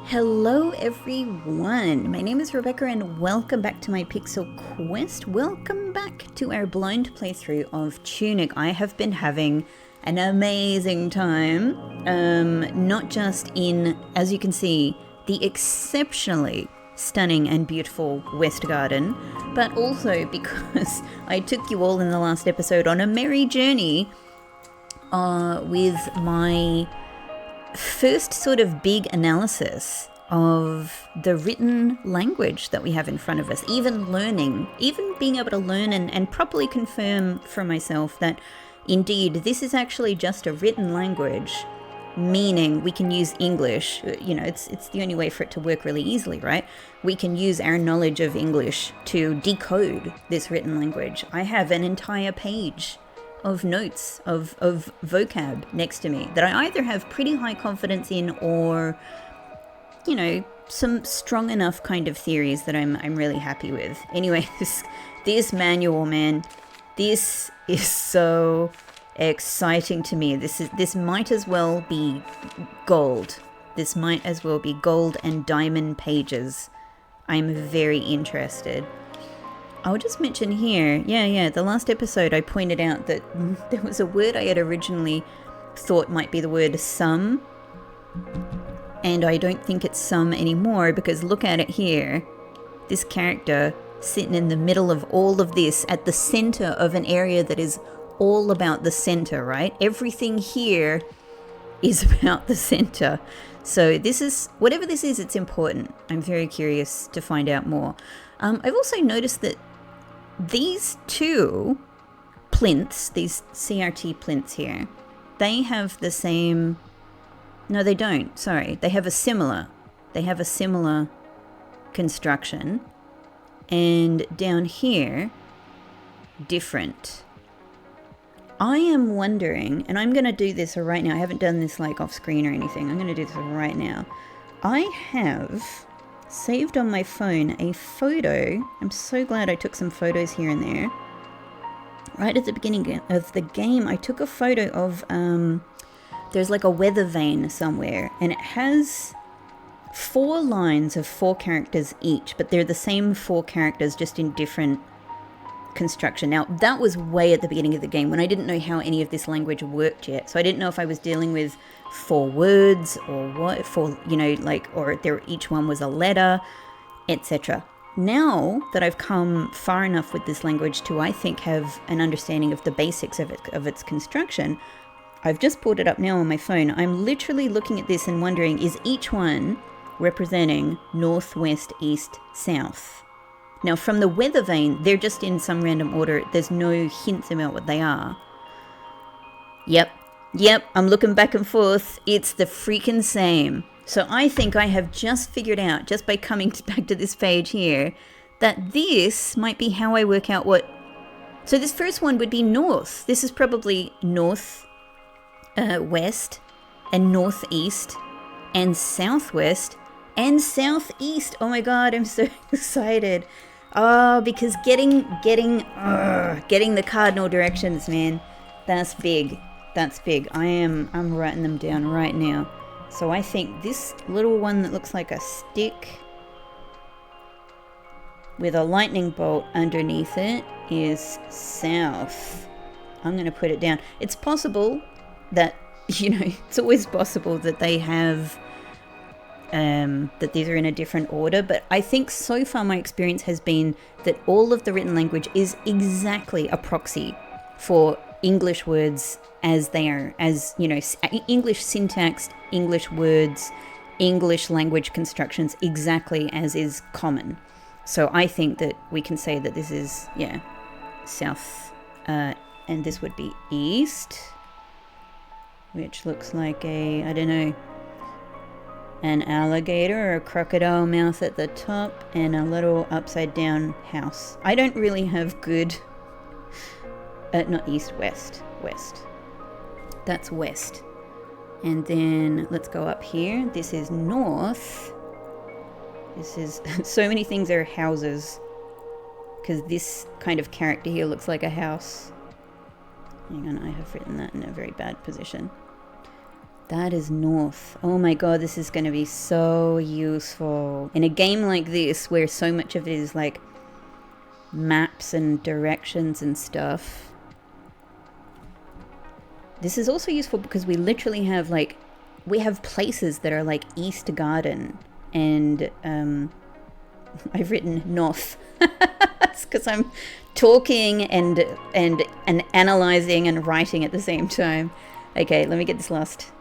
Hello everyone, my name is Rebecca and welcome back to my Pixel Quest. Welcome back to our blind playthrough of Tunic. I have been having an amazing time, not just in, as you can see, the exceptionally stunning and beautiful West Garden, but also because I took you all in the last episode on a merry journey with my first sort of big analysis of the written language that we have in front of us, even being able to learn and properly confirm for myself that indeed this is actually just a written language, meaning we can use English. You know, it's the only way for it to work really easily, right? We can use our knowledge of English to decode this written language. I have an entire page of notes of vocab next to me that I either have pretty high confidence in or, you know, some strong enough kind of theories that I'm really happy with. Anyway, this manual, man, this is so exciting to me. This might as well be gold. This might as well be gold and diamond pages. I'm very interested. I'll just mention here, the last episode I pointed out that there was a word I had originally thought might be the word some, and I don't think it's some anymore because look at it here. This character sitting in the middle of all of this at the center of an area that is all about the center, right? Everything here is about the center. So this is, whatever this is, it's important. I'm very curious to find out more. I've also noticed that these two plinths, these CRT plinths here, they have the same, no they don't, sorry, they have a similar construction, and down here, different. I am wondering, and I'm going to do this right now, I haven't done this like off screen or anything, I'm going to do this right now. I have saved on my phone a photo. I'm so glad I took some photos here and there. Right at the beginning of the game, I took a photo of, there's like a weather vane somewhere, and it has 4 lines of 4 characters each, but they're the same 4 characters just in different construction. Now, that was way at the beginning of the game when I didn't know how any of this language worked yet. So I didn't know if I was dealing with 4 words or what, for, you know, like, or there each one was a letter, etc. Now that I've come far enough with this language to, I think, have an understanding of the basics of its construction, I've just pulled it up now on my phone. I'm literally looking at this and wondering, is each one representing north, west, east, south? Now, from the weather vane, they're just in some random order. There's no hints about what they are. Yep, I'm looking back and forth. It's the freaking same. So I think I have just figured out, just by coming back to this page here, that this might be how I work out what... So this first one would be north. This is probably north, west, and northeast, and southwest, and southeast. Oh my god, I'm so excited. Oh, because getting the cardinal directions, man, that's big. I'm writing them down right now. So I think this little one that looks like a stick with a lightning bolt underneath it is south. I'm going to put it down. It's possible that, you know, it's always possible that they have... that these are in a different order, but I think so far my experience has been that all of the written language is exactly a proxy for English words as they are, as, you know, English syntax, English words, English language constructions, exactly as is common. So I think that we can say that this is, south, and this would be east, which looks like a, I don't know, an alligator or a crocodile mouth at the top, and a little upside down house. I don't really have good... not east, west. That's west. And then let's go up here. This is north. This is... so many things are houses, because this kind of character here looks like a house. Hang on, I have written that in a very bad position. That is north. Oh my god, this is going to be so useful. In a game like this, where so much of it is like maps and directions and stuff. This is also useful because we literally have like, we have places that are like East Garden and I've written north. It's because I'm talking and analyzing and writing at the same time. Okay, let me get this last.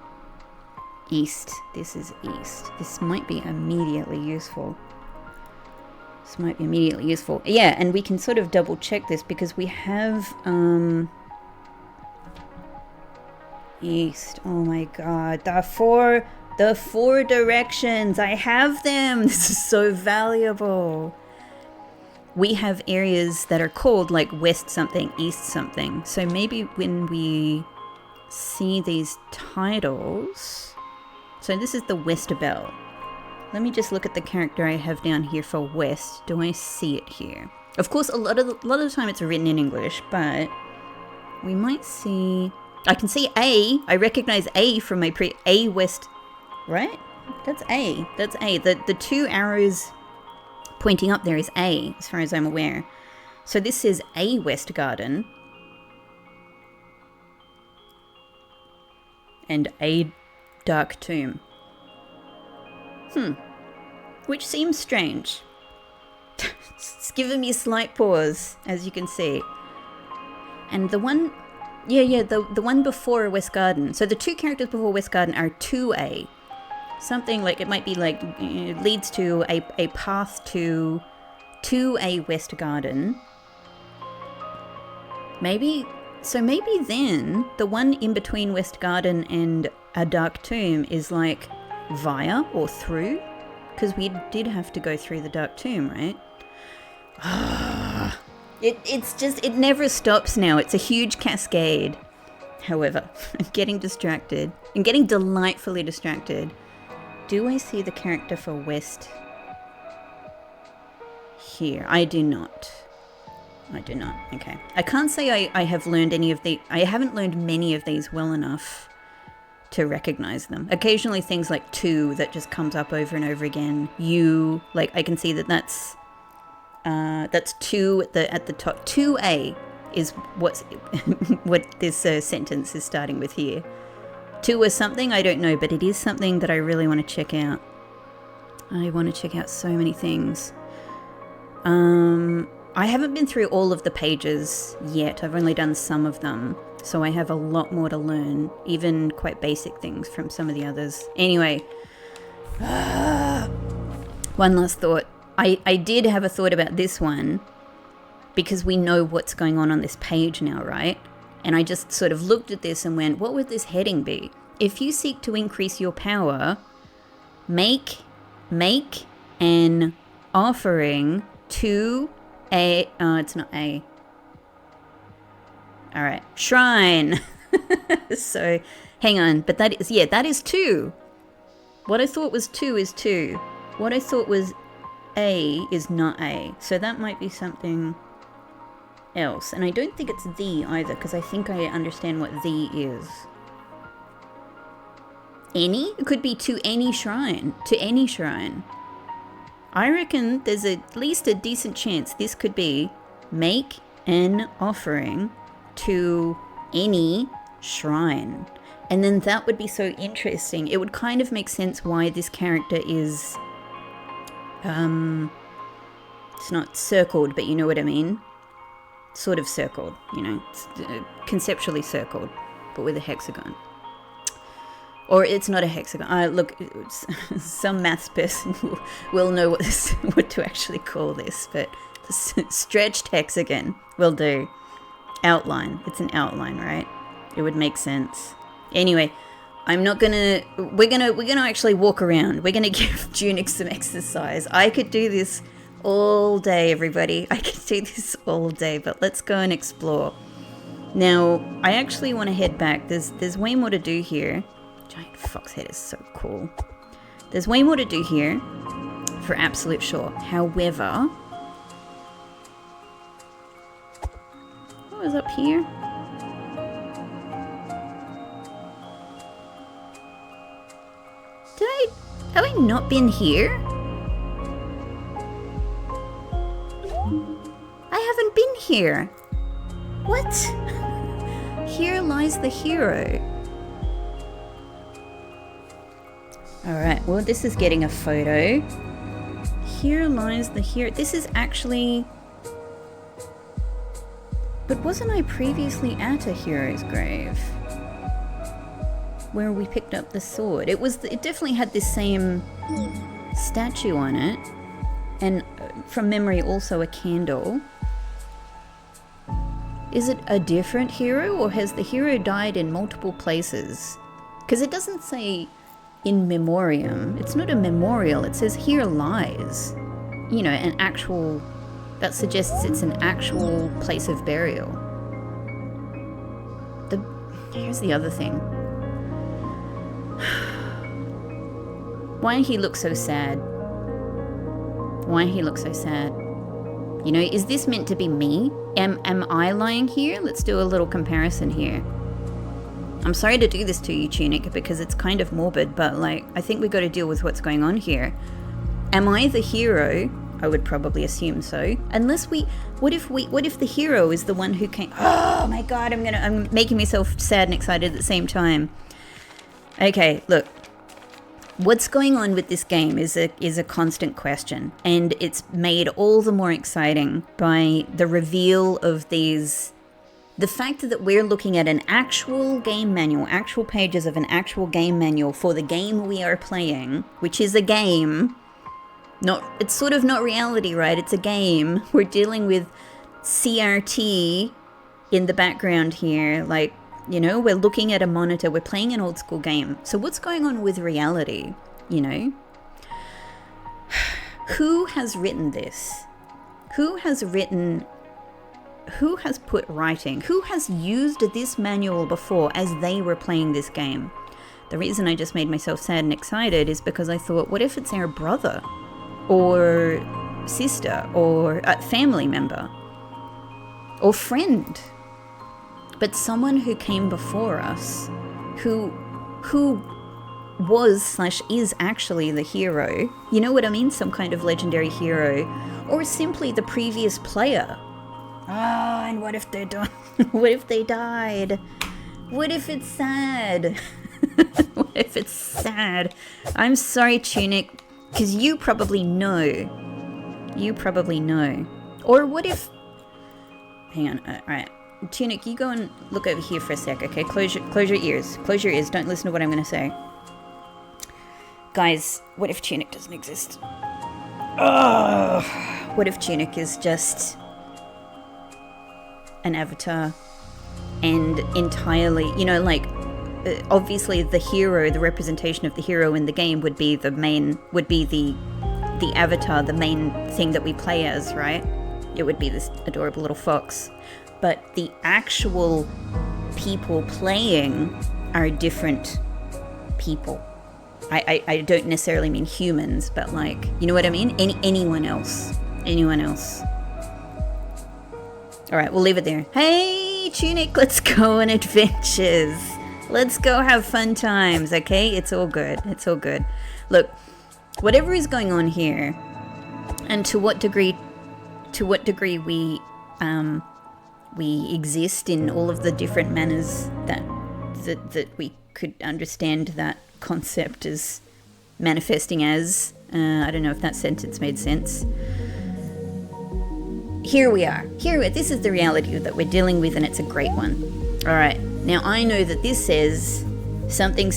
East. This is east. This might be immediately useful. Yeah, and we can sort of double check this because we have east. Oh my god. The four directions. I have them. This is so valuable. We have areas that are called like west something, east something. So maybe when we see these titles. So this is the Westerbell. Let me just look at the character I have down here for west. Do I see it here? Of course, a lot of the time it's written in English, but we might see. I can see A. I recognize A from my A west, right? That's A. That's A. The two arrows pointing up there is A, as far as I'm aware. So this is A West Garden. And A Dark Tomb. Which seems strange. It's given me a slight pause, as you can see. And the one... Yeah, the one before West Garden. So the two characters before West Garden are 2A. Something like, it might be like, it leads to a path to a West Garden. Maybe... So maybe then, the one in between West Garden and a Dark Tomb is like via or through? Because we did have to go through the Dark Tomb, right? It's just, it never stops now. It's a huge cascade. However, I'm getting distracted. I'm getting delightfully distracted. Do I see the character for West here? I do not. I do not. Okay. I can't say I have learned any of the... I haven't learned many of these well enough to recognize them. Occasionally things like 2 that just comes up over and over again. U, like I can see that's 2 at the top. 2A is what this sentence is starting with here. 2 or something, I don't know, but it is something that I really want to check out. I want to check out so many things. I haven't been through all of the pages yet. I've only done some of them. So I have a lot more to learn, even quite basic things from some of the others. Anyway, one last thought. I did have a thought about this one because we know what's going on this page now, right? And I just sort of looked at this and went, what would this heading be? If you seek to increase your power, make an offering to a... Oh, it's not A. All right. Shrine. So, hang on. But that is... Yeah, that is 2. What I thought was 2 is 2. What I thought was A is not A. So that might be something else. And I don't think it's the either, because I think I understand what the is. Any? It could be to any shrine. To any shrine. I reckon there's at least a decent chance this could be make an offering to any shrine. And then that would be so interesting. It would kind of make sense why this character is... it's not circled, but you know what I mean? Sort of circled, you know. It's, conceptually circled, but with a hexagon. Or it's not a hexagon. Look, some maths person will know what to actually call this, but stretched hexagon will do. Outline. It's an outline, right? It would make sense. Anyway, I'm not gonna... We're gonna actually walk around. We're gonna give Tunic some exercise. I could do this all day, everybody. I could do this all day, but let's go and explore. Now, I actually want to head back. There's way more to do here. Giant fox head is so cool. There's way more to do here, for absolute sure. However, what was up here? Have I not been here? I haven't been here. What? Here lies the hero. Alright, well this is getting a photo. Here lies the hero. This is actually... But wasn't I previously at a hero's grave? Where we picked up the sword. It definitely had this same statue on it. And from memory also a candle. Is it a different hero, or has the hero died in multiple places? Because it doesn't say in memoriam. It's not a memorial, it says here lies. You know, an actual... That suggests it's an actual place of burial. Here's the other thing. Why he looks so sad? Why he looks so sad? You know, is this meant to be me? Am I lying here? Let's do a little comparison here. I'm sorry to do this to you, Tunic, because it's kind of morbid, but like, I think we got to deal with what's going on here. Am I the hero? I would probably assume so. Unless what if the hero is the one who came? Oh my god, I'm making myself sad and excited at the same time. Okay, look. What's going on with this game is a constant question, and it's made all the more exciting by the reveal of these... The fact that we're looking at an actual game manual, actual pages of an actual game manual for the game we are playing, which is a game. It's sort of not reality, right? It's a game. We're dealing with CRT in the background here, like... You know, we're looking at a monitor, we're playing an old school game. So what's going on with reality, you know? Who has written this? Who has put writing? Who has used this manual before as they were playing this game? The reason I just made myself sad and excited is because I thought, what if it's our brother? Or sister? Or a family member? Or friend? But someone who came before us, who was / is actually the hero, you know what I mean? Some kind of legendary hero, or simply the previous player. Ah, and what if they're done? What if they died? What if it's sad? What if it's sad? I'm sorry, Tunic, because you probably know. You probably know. Or what if... Hang on, alright. Tunic, you go and look over here for a sec, okay? Close your ears. Close your ears. Don't listen to what I'm going to say. Guys, what if Tunic doesn't exist? Ugh. What if Tunic is just an avatar and entirely, you know, like, obviously the hero, the representation of the hero in the game would be the avatar, the main thing that we play as, right? It would be this adorable little fox. But the actual people playing are different people. I don't necessarily mean humans, but like, you know what I mean? Anyone else. Anyone else. Alright, we'll leave it there. Hey, Tunic, let's go on adventures. Let's go have fun times, okay? It's all good. It's all good. Look, whatever is going on here, and to what degree we exist in all of the different manners that we could understand that concept as manifesting as. I don't know if that sentence made sense. Here we are. This is the reality that we're dealing with, and it's a great one. All right. Now, I know that this says something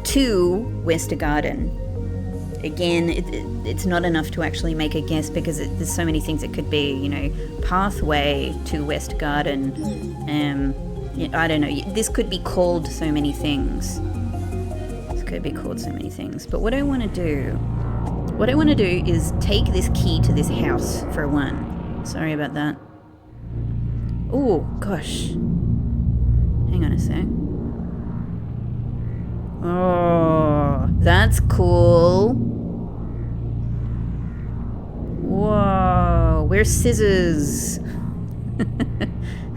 to Westergarden. Again, it's not enough to actually make a guess because there's so many things it could be, you know, pathway to Westergarden. I don't know. This could be called so many things. But what I want to do is take this key to this house for one. Sorry about that. Oh, gosh. Hang on a sec. Oh, that's cool. Whoa, where's scissors?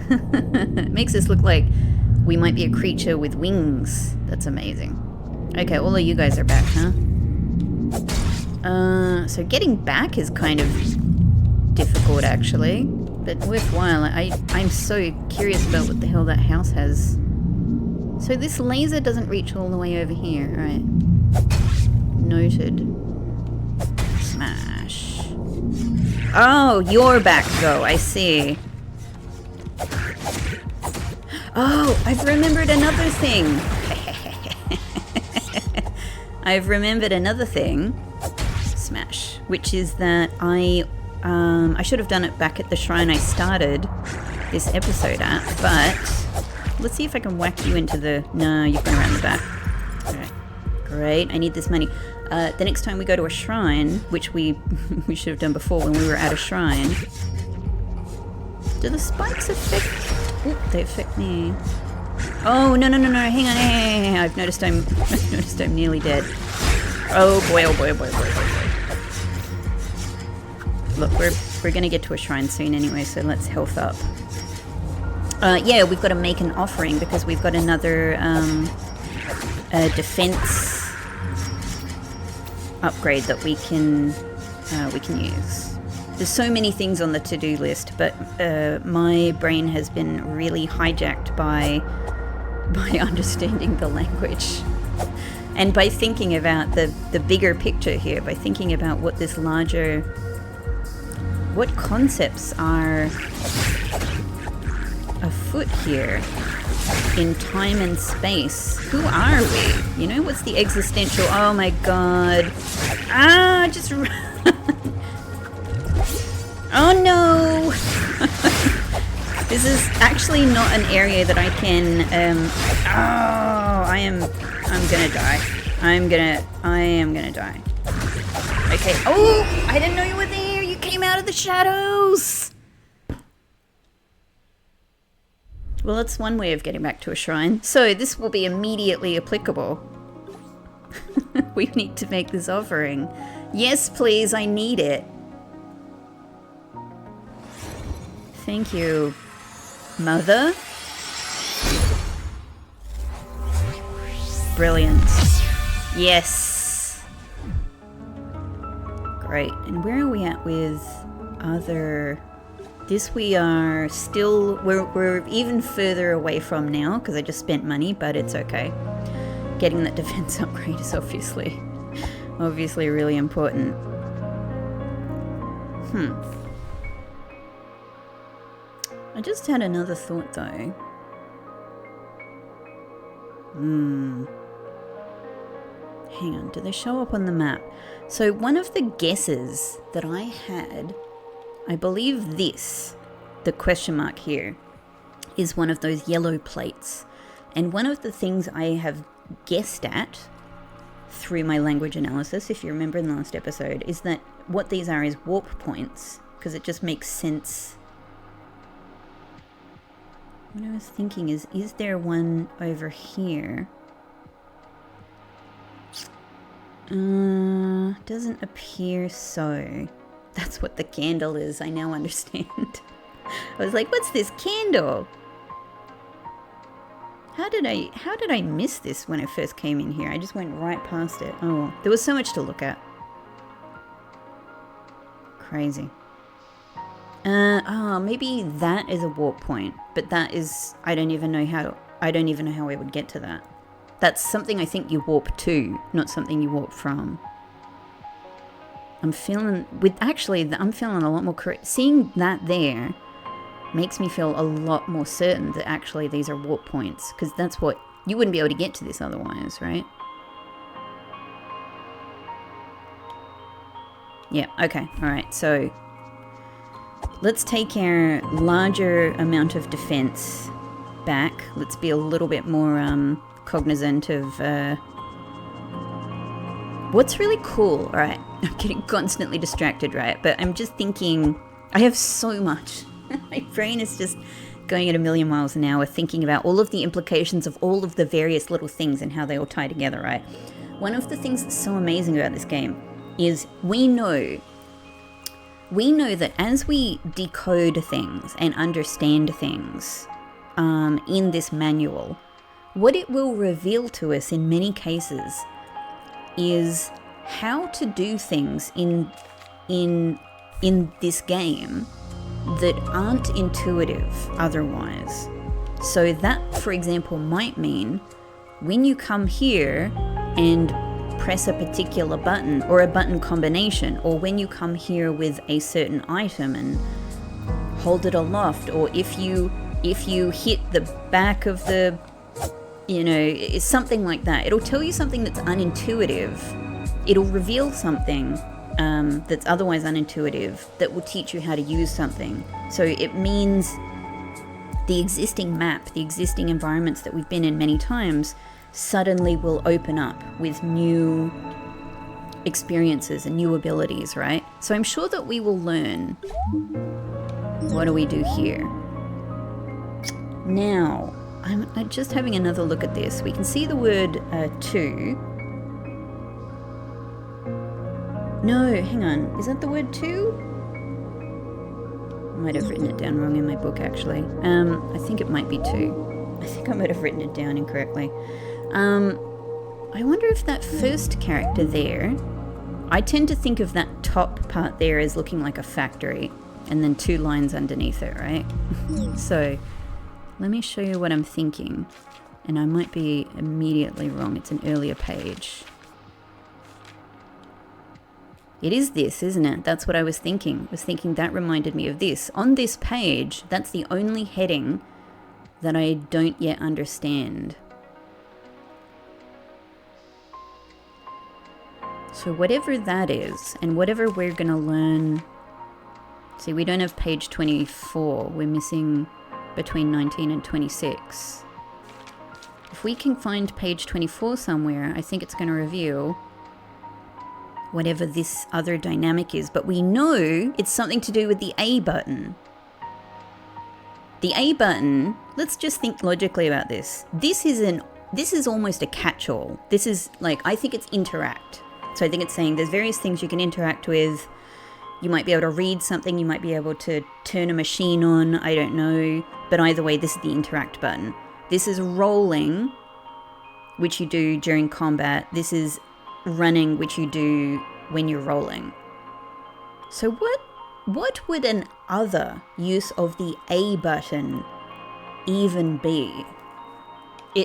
It makes us look like we might be a creature with wings. That's amazing. Okay, all of you guys are back, huh? So getting back is kind of difficult, actually, but worthwhile. I'm so curious about what the hell that house has. So this laser doesn't reach all the way over here. Alright. Noted. Smash. Oh, you're back, though. I see. Oh, I've remembered another thing. I've remembered another thing. Smash. Which is that I should have done it back at the shrine I started this episode at, but let's see if I can whack you into the... No, you've gone around the back. Alright. Great, I need this money. The next time we go to a shrine, which we should have done before when we were at a shrine... Do the spikes affect... Oop, they affect me. Oh, no, hang on. I've noticed I'm nearly dead. Oh boy. Look, we're gonna get to a shrine soon anyway, so let's health up. Yeah, we've got to make an offering because we've got another defense upgrade that we can use. There's so many things on the to-do list, but my brain has been really hijacked by understanding the language and by thinking about the bigger picture here, by thinking about what this larger, what concepts are afoot here in time and space. Who are we? You know, what's the existential... Oh my god. Ah, just run. Oh no! This is actually not an area that I can... I'm gonna die. I am gonna die. Okay. Oh! I didn't know you were there! You came out of the shadows! Well, that's one way of getting back to a shrine. So this will be immediately applicable. We need to make this offering. Yes, please, I need it. Thank you, Mother. Brilliant. Yes. Great. And where are we at with other... This we are still... We're even further away from now because I just spent money, but it's okay. Getting that defense upgrade is obviously really important. I just had another thought though. Hang on, do they show up on the map? So one of the guesses that I had, I believe this, the question mark here, is one of those yellow plates. And one of the things I have guessed at through my language analysis, if you remember in the last episode, is that what these are is warp points, because it just makes sense. What I was thinking is there one over here? Doesn't appear so. That's what the candle is, I now understand. I was like, what's this candle? How did I miss this when I first came in here? I just went right past it. Oh, there was so much to look at. Crazy. Maybe that is a warp point, but that is, I don't even know how I would get to that. That's something I think you warp to, not something you warp from. I'm feeling a lot more correct. Seeing that there makes me feel a lot more certain that actually these are warp points, because that's what, you wouldn't be able to get to this otherwise, right? Yeah, okay, alright, so let's take our larger amount of defense back. Let's be a little bit more cognizant of what's really cool. Alright, I'm getting constantly distracted, right? But I'm just thinking, I have so much. My brain is just going at a million miles an hour thinking about all of the implications of all of the various little things and how they all tie together, right? One of the things that's so amazing about this game is we know that as we decode things and understand things in this manual, what it will reveal to us in many cases is how to do things in this game that aren't intuitive otherwise. So that, for example, might mean when you come here and press a particular button or a button combination, or when you come here with a certain item and hold it aloft, or if you hit the back of the, it's something like that. It'll tell you something that's unintuitive. It'll reveal something that's otherwise unintuitive that will teach you how to use something. So it means the existing map, the existing environments that we've been in many times suddenly will open up with new experiences and new abilities, right? So I'm sure that we will learn. What do we do here? Now, I'm just having another look at this. We can see the word two. No, hang on. Is that the word two? I might have written it down wrong in my book, actually. I think it might be two. I think I might have written it down incorrectly. I wonder if that first character there, I tend to think of that top part there as looking like a factory, and then 2 lines underneath it, right? So, let me show you what I'm thinking. And I might be immediately wrong. It's an earlier page. It is this, isn't it? That's what I was thinking. I was thinking that reminded me of this. On this page, that's the only heading that I don't yet understand. So whatever that is, and whatever we're going to learn... See, we don't have page 24. We're missing between 19 and 26. If we can find page 24 somewhere, I think it's going to reveal whatever this other dynamic is. But we know it's something to do with the A button. The A button, let's just think logically about this. This is almost a catch-all. This is like, I think it's interact. So I think it's saying there's various things you can interact with. You might be able to read something, you might be able to turn a machine on, I don't know. But either way, this is the interact button. This is rolling, which you do during combat. This is running, which you do when you're rolling. So what would an other use of the A button even be?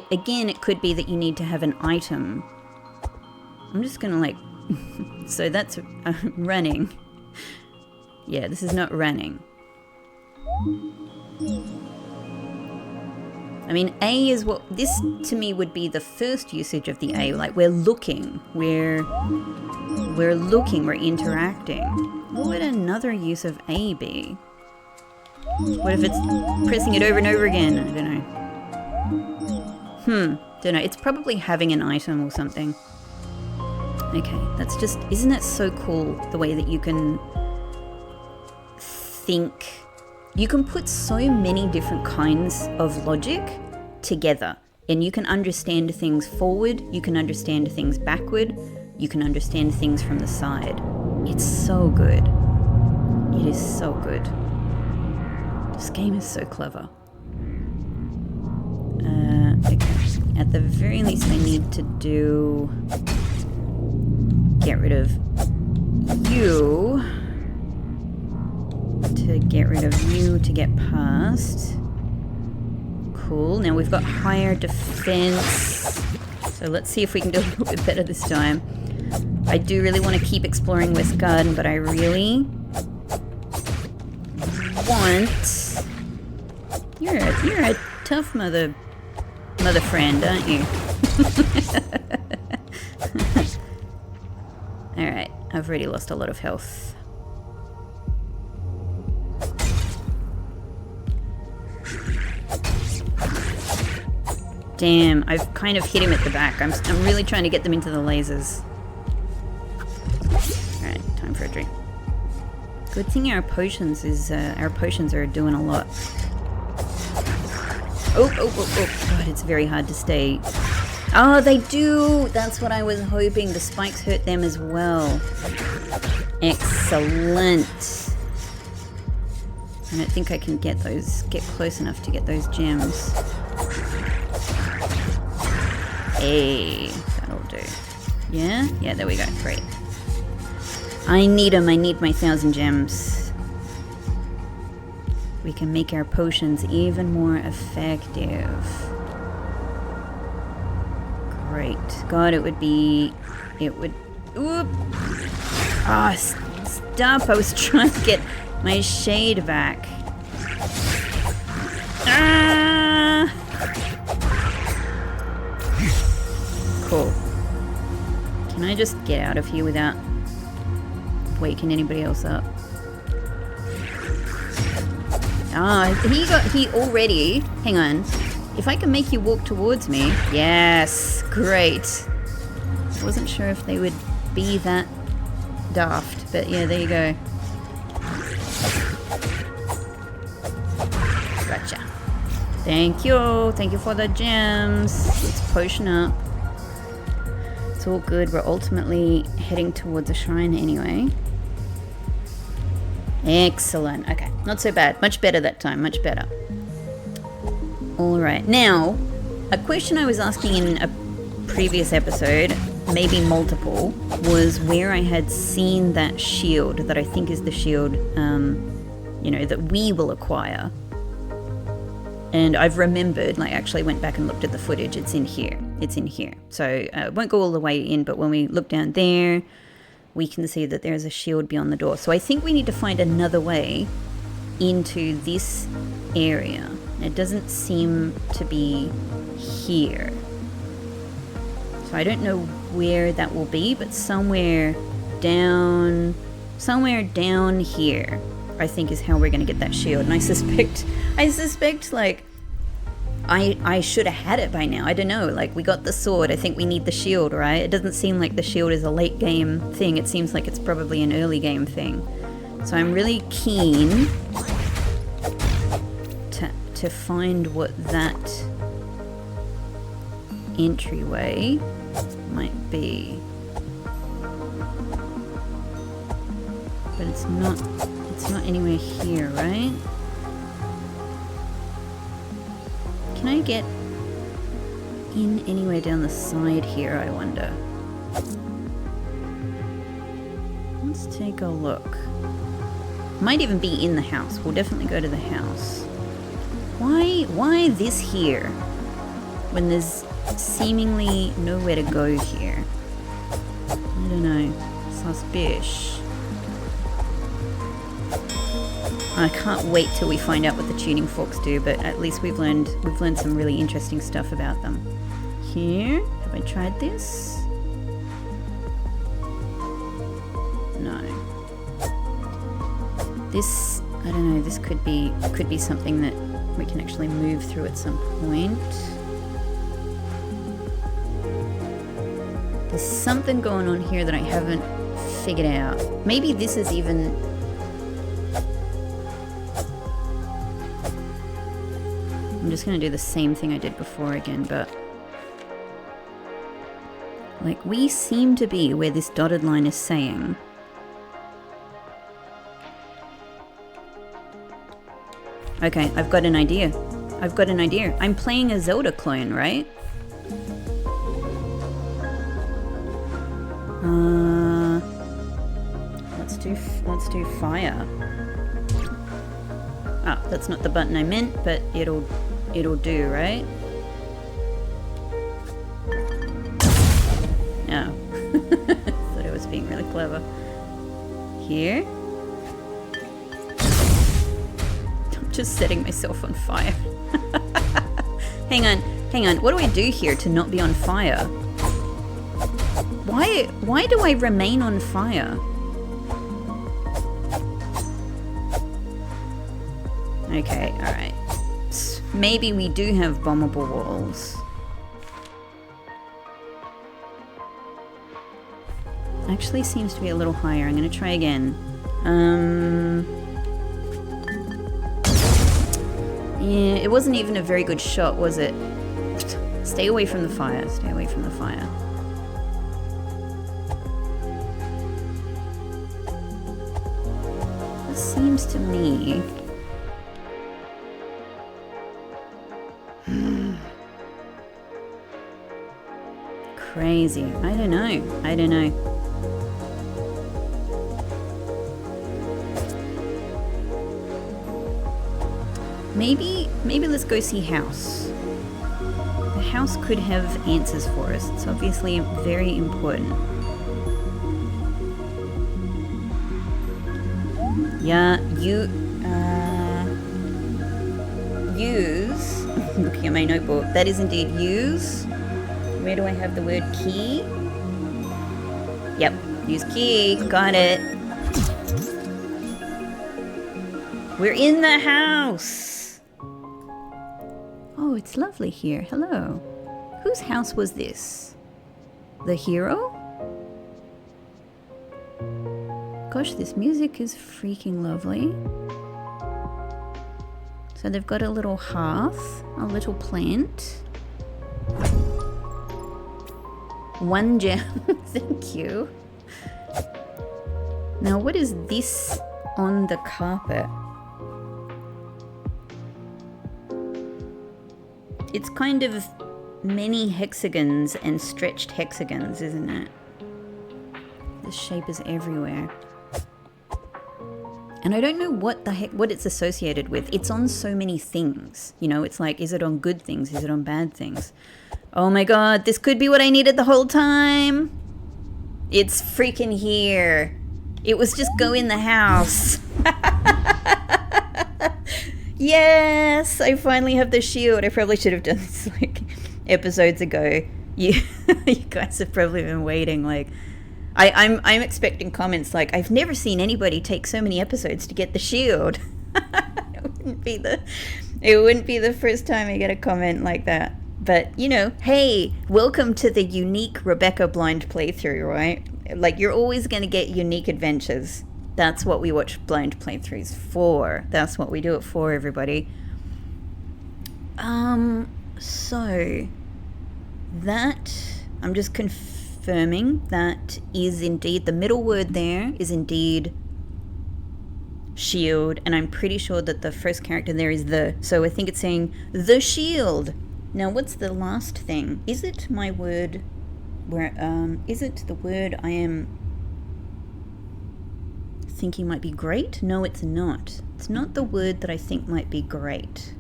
Again, it could be that you need to have an item. I'm just gonna like, so that's running. Yeah, this is not running. I mean, A is what, this to me would be the first usage of the A, like we're looking, we're looking, we're interacting. What would another use of A be? What if it's pressing it over and over again? I don't know. Don't know, it's probably having an item or something. Okay, that's just, isn't it so cool the way that you can think, you can put so many different kinds of logic together, and you can understand things forward, you can understand things backward, you can understand things from the side. It's so good. It is so good. This game is so clever. Okay. At the very least I need to do... get rid of you to get rid of you to get past. Cool. Now we've got higher defense. So let's see if we can do a little bit better this time. I do really want to keep exploring West Garden, but I really want... You're a tough mother friend, aren't you? Alright, I've already lost a lot of health. Damn, I've kind of hit him at the back. I'm really trying to get them into the lasers. Alright, time for a drink. Good thing our potions are doing a lot. Oh, God, it's very hard to stay. Oh, they do! That's what I was hoping. The spikes hurt them as well. Excellent. I don't think I can get close enough to get those gems. Hey, that'll do. Yeah? Yeah, there we go. Great. I need them. I need my 1,000 gems. We can make our potions even more effective. Great. God, it would be... It would... Oop! Ah, stop! I was trying to get my shade back. Ah! Cool. Can I just get out of here without waking anybody else up? Ah, he already... Hang on. If I can make you walk towards me... Yes! Great. I wasn't sure if they would be that daft, but yeah, there you go. Gotcha. Thank you. Thank you for the gems. Let's potion up. It's all good. We're ultimately heading towards a shrine anyway. Excellent. Okay, not so bad. Much better that time. Much better. Alright, now, a question I was asking in a previous episode, maybe multiple, was where I had seen that shield, that I think is the shield, you know, that we will acquire. And I've remembered, like, actually went back and looked at the footage. It's in here. It's in here. So, it won't go all the way in, but when we look down there, we can see that there's a shield beyond the door. So I think we need to find another way into this area. It doesn't seem to be here. So I don't know where that will be, but somewhere down here, I think is how we're going to get that shield. And I suspect like, I should have had it by now. I don't know, like, we got the sword. I think we need the shield, right? It doesn't seem like the shield is a late game thing. It seems like it's probably an early game thing. So I'm really keen to find what that entryway might be. But it's not anywhere here, right? Can I get in anywhere down the side here, I wonder? Let's take a look. Might even be in the house. We'll definitely go to the house. Why this here? When there's seemingly nowhere to go here. I don't know. Suspicious. I can't wait till we find out what the tuning forks do, but at least we've learned some really interesting stuff about them. Here, have I tried this? No. This, I don't know, this could be something that we can actually move through at some point. There's something going on here that I haven't figured out. Maybe this is even... I'm just going to do the same thing I did before again, but... like, we seem to be where this dotted line is saying. Okay, I've got an idea. I'm playing a Zelda clone, right? Let's do fire. Ah, that's not the button I meant, but it'll do, right? No. Thought I was being really clever. Here. I'm just setting myself on fire. Hang on. What do I do here to not be on fire? Why do I remain on fire? Okay, alright. Maybe we do have bombable walls. Actually seems to be a little higher. I'm gonna try again. Yeah, it wasn't even a very good shot, was it? Stay away from the fire. Stay away from the fire. This seems to me... crazy. I don't know. Maybe let's go see house. The house could have answers for us. It's obviously very important. Yeah, use. Looking at my notebook. That is indeed use. Where do I have the word key? Yep, use key. Got it. We're in the house. Oh, it's lovely here. Hello. Whose house was this? The hero? Gosh, this music is freaking lovely. So they've got a little hearth, a little plant. One gem. Thank you. Now, what is this on the carpet? It's kind of many hexagons and stretched hexagons, isn't it? The shape is everywhere. And I don't know what the heck, what it's associated with. It's on so many things. You know, it's like, is it on good things? Is it on bad things? Oh my god, this could be what I needed the whole time. It's freaking here. It was just go in the house. Yes, I finally have the shield. I probably should have done this like episodes ago. You guys have probably been waiting. Like, I'm expecting comments like, I've never seen anybody take so many episodes to get the shield. It wouldn't be the first time I get a comment like that. But you know, hey, welcome to the unique Rebecca blind playthrough, right? Like, you're always going to get unique adventures. That's what we watch blind playthroughs for. That's what we do it for, everybody. So that, I'm just confirming that is indeed, the middle word there is indeed shield, and I'm pretty sure that the first character there is the, so I think it's saying the shield. Now, what's the last thing? Is it my word where, is it the word I am thinking might be great? No, it's not. It's not the word that I think might be great.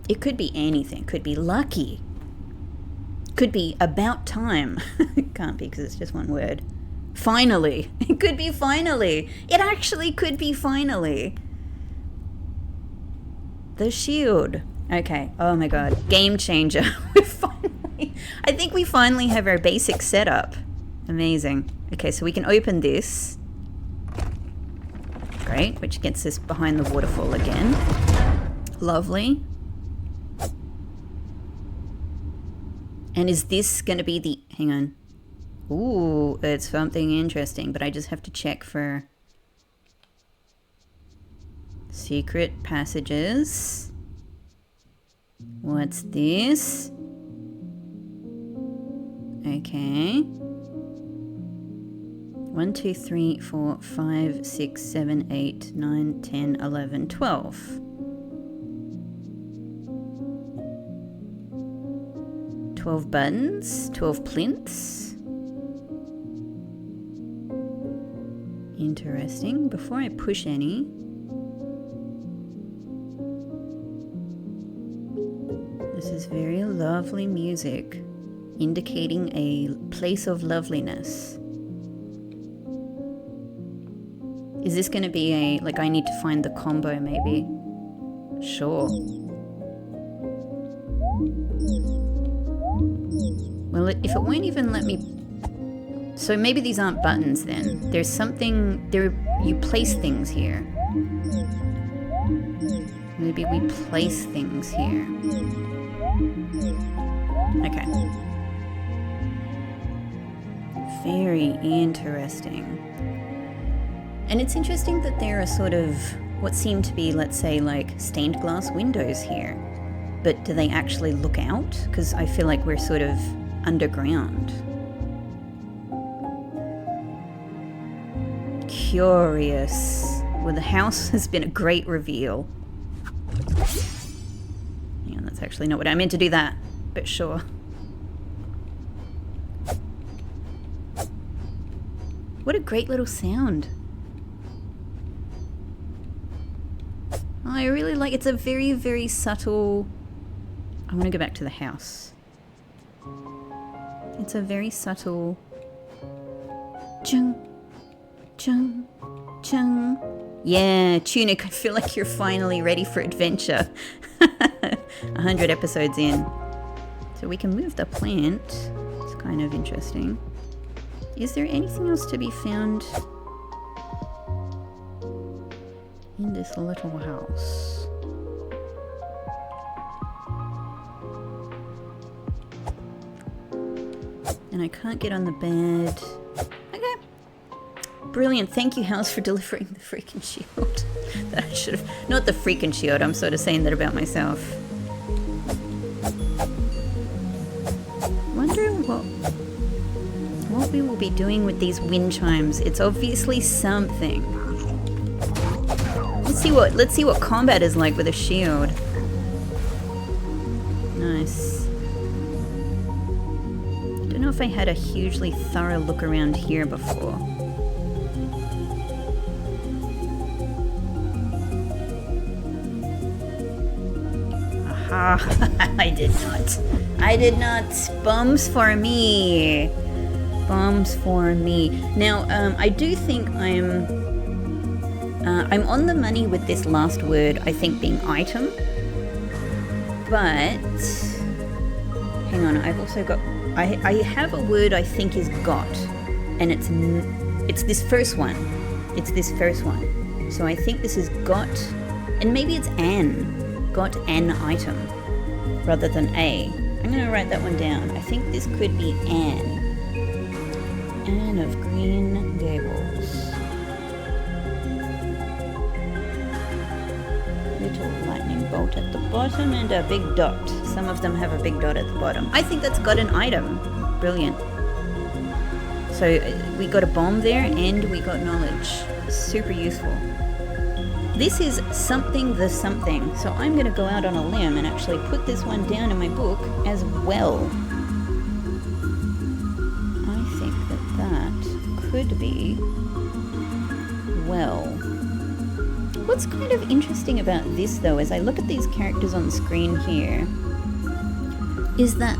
It could be anything. It could be lucky. Could be about time. It can't be because it's just one word. Finally. It could be finally. It actually could be finally. The shield. Okay. Oh my god. Game changer. I think we finally have our basic setup. Amazing. Okay, so we can open this. Great, which gets us behind the waterfall again. Lovely. And is this going to be the... Hang on. Ooh, it's something interesting, but I just have to check for... Secret passages. What's this? Okay. 1, 2, 3, 4, 5, 6, 7, 8, 9, 10, 11, 12. 12 buttons, 12 plinths. Interesting. Before I push any, this is very lovely music, indicating a place of loveliness. Is this going to be a, like, I need to find the combo maybe? Sure. Well, if it won't even let me... So maybe these aren't buttons then. There's something... you place things here. Maybe we place things here. Okay. Very interesting. And it's interesting that there are sort of what seem to be, let's say, like stained glass windows here. But do they actually look out? Because I feel like we're sort of underground. Curious. Well, the house has been a great reveal. Yeah, that's actually not what I meant to do that, but sure. What a great little sound. Oh, I really like, it's a very, very subtle, I want to go back to the house. It's a very subtle chung, chung, chung. Yeah, Tunic, I feel like you're finally ready for adventure. 100 episodes in. So we can move the plant. It's kind of interesting. Is there anything else to be found in this little house? And I can't get on the bed. Okay. Brilliant. Thank you, house, for delivering the freaking shield. That I should have... Not the freaking shield. I'm sort of saying that about myself. Wonder what we will be doing with these wind chimes. It's obviously something. Let's see what combat is like with a shield. Nice. Don't know if I had a hugely thorough look around here before. Aha! I did not. Bombs for me. Bombs for me. Now, I do think I'm on the money with this last word, I think, being item. But hang on, I've also got I have a word I think is got, and it's this first one. It's this first one. So I think this is got, and maybe it's an. Got an item rather than a. I'm gonna write that one down. I think this could be Anne of Green Gables. Little lightning bolt at the bottom and a big dot. Some of them have a big dot at the bottom. I think that's got an item. Brilliant. So we got a bomb there and we got knowledge. Super useful. This is something the something. So I'm going to go out on a limb and actually put this one down in my book as well. I think that could be well. What's kind of interesting about this though, as I look at these characters on the screen here, is that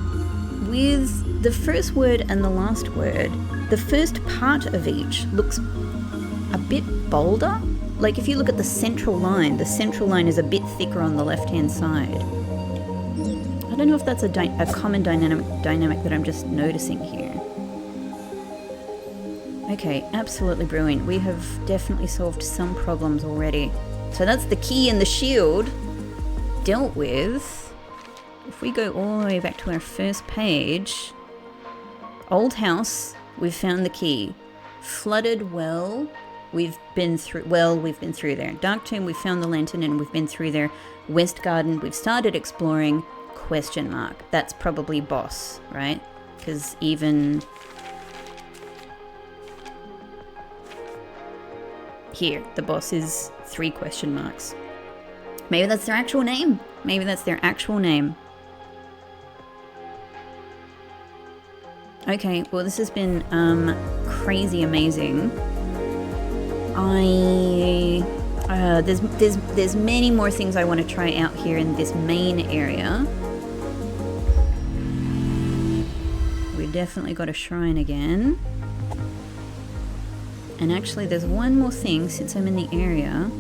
with the first word and the last word, the first part of each looks a bit bolder. Like if you look at the central line is a bit thicker on the left-hand side. I don't know if that's a common dynamic that I'm just noticing here. Okay, absolutely brilliant. We have definitely solved some problems already. So that's the key and the shield dealt with. If we go all the way back to our first page, old house, we've found the key. Flooded well, we've been through there. Dark tomb, we've found the lantern and we've been through there. West garden, we've started exploring. Question mark. That's probably boss, right? Because even here, the boss is 3 question marks. Maybe that's their actual name. Okay, well this has been crazy amazing. There's many more things I want to try out here in this main area. We definitely got a shrine again. And actually there's one more thing since I'm in the area.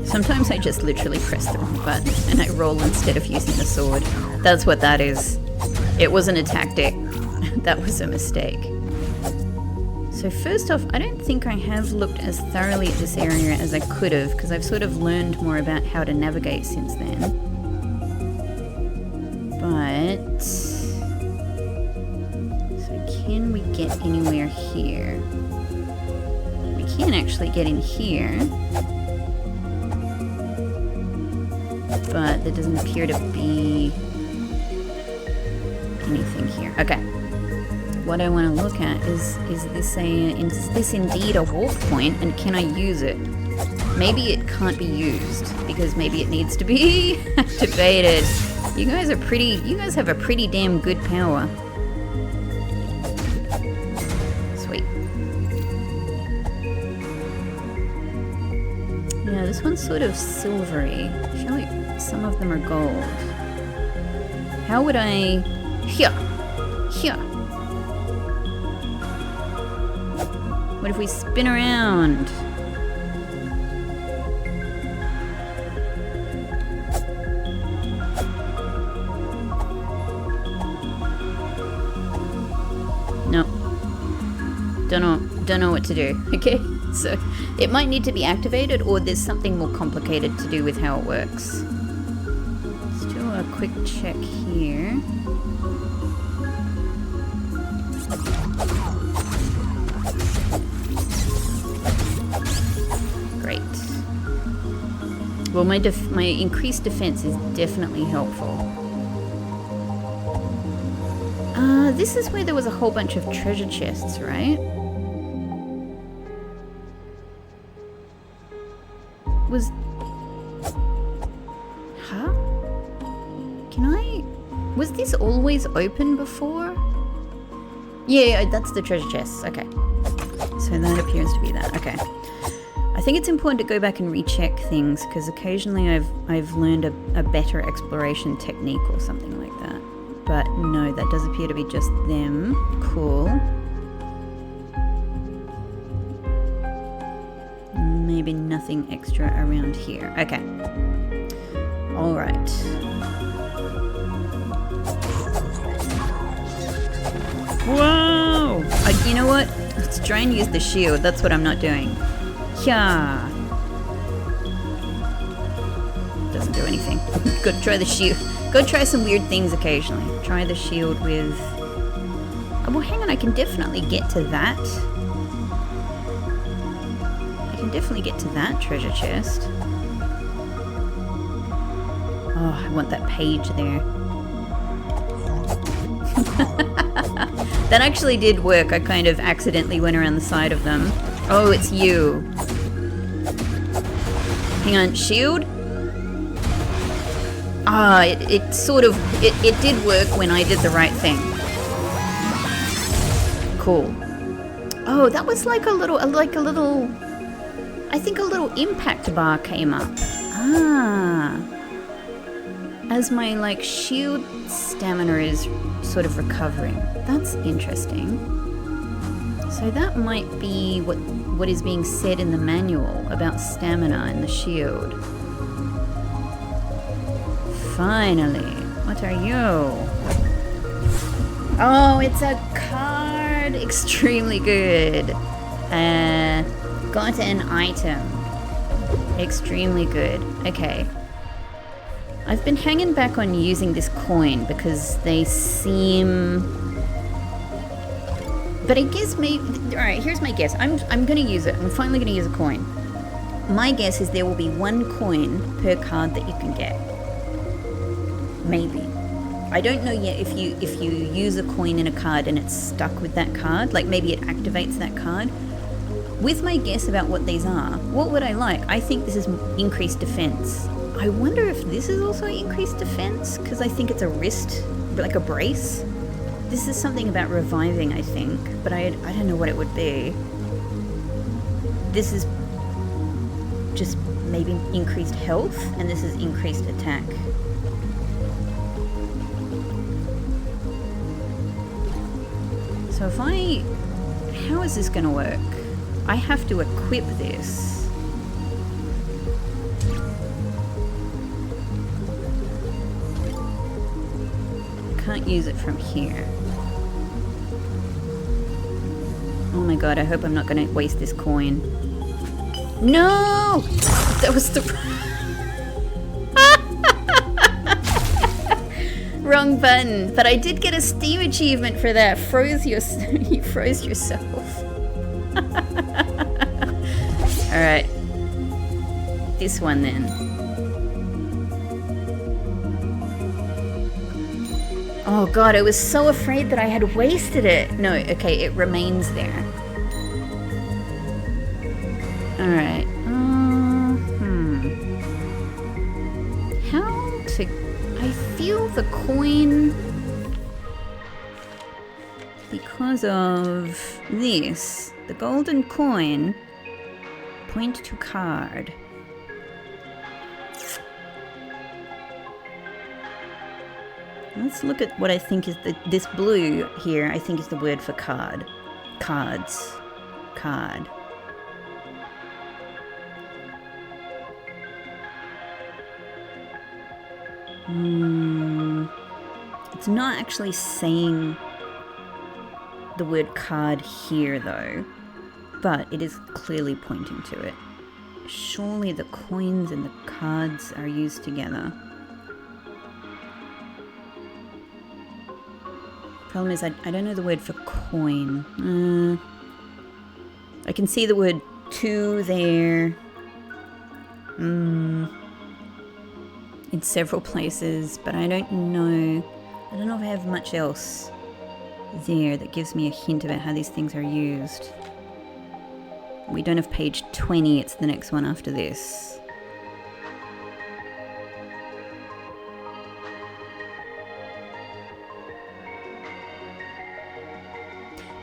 Sometimes I just literally press the wrong button and I roll instead of using the sword. That's what that is. It wasn't a tactic. That was a mistake. So first off, I don't think I have looked as thoroughly at this area as I could have, because I've sort of learned more about how to navigate since then. But so can we get anywhere here? We can actually get in here. But there doesn't appear to be anything here. Okay. What I want to look at is this indeed a wolf point, and can I use it? Maybe it can't be used because maybe it needs to be activated. You guys have a pretty damn good power. Yeah, this one's sort of silvery. I feel like some of them are gold. How would I... Here! Here! What if we spin around? No. Don't know what to do. Okay, so it might need to be activated, or there's something more complicated to do with how it works. Let's do a quick check here. Great. Well, my increased defense is definitely helpful. This is where there was a whole bunch of treasure chests, right? Huh? Was this always open before? Yeah, that's the treasure chests. Okay. So that appears to be that. Okay. I think it's important to go back and recheck things, because occasionally I've learned a better exploration technique or something like that. But no, that does appear to be just them. Cool. Maybe nothing extra around here. Okay. Alright. Whoa! You know what? Let's try and use the shield. That's what I'm not doing. Yeah. Doesn't do anything. Gotta try the shield. Go try some weird things occasionally. Try the shield with... Oh, well, hang on. I can definitely get to that. I can definitely get to that treasure chest. Oh, I want that page there. That actually did work. I kind of accidentally went around the side of them. Oh, it's you. Hang on, shield? Ah, it sort of, it did work when I did the right thing. Cool. Oh, that was like a little, I think a little impact bar came up. Ah. As my, like, shield stamina is sort of recovering. That's interesting. So that might be what is being said in the manual about stamina and the shield. Finally. What are you? Oh, it's a card! Extremely good. Got an item. Extremely good. Okay. I've been hanging back on using this coin because they seem... But I guess maybe... Alright, here's my guess. I'm gonna use it. I'm finally gonna use a coin. My guess is there will be one coin per card that you can get. Maybe. I don't know yet if you use a coin in a card and it's stuck with that card. Like maybe it activates that card. With my guess about what these are, what would I like? I think this is increased defense. I wonder if this is also increased defense, because I think it's a wrist, like a brace. This is something about reviving, I think, but I don't know what it would be. This is just maybe increased health, and this is increased attack. So how is this gonna work? I have to equip this. Can't use it from here. Oh my god, I hope I'm not going to waste this coin. No! That was the... Wrong button. But I did get a Steam achievement for that. You froze yourself. Alright. This one then. Oh god, I was so afraid that I had wasted it. No, okay, it remains there. Alright. How to... I feel the coin... Because of this. The golden coin. Point to card. Let's look at what I think is this blue here, I think is the word for card. Cards. Card. It's not actually saying the word card here though, but it is clearly pointing to it. Surely the coins and the cards are used together. Problem is I don't know the word for coin. I can see the word two there. In several places, but I don't know. I don't know if I have much else there that gives me a hint about how these things are used. We don't have page 20, it's the next one after this.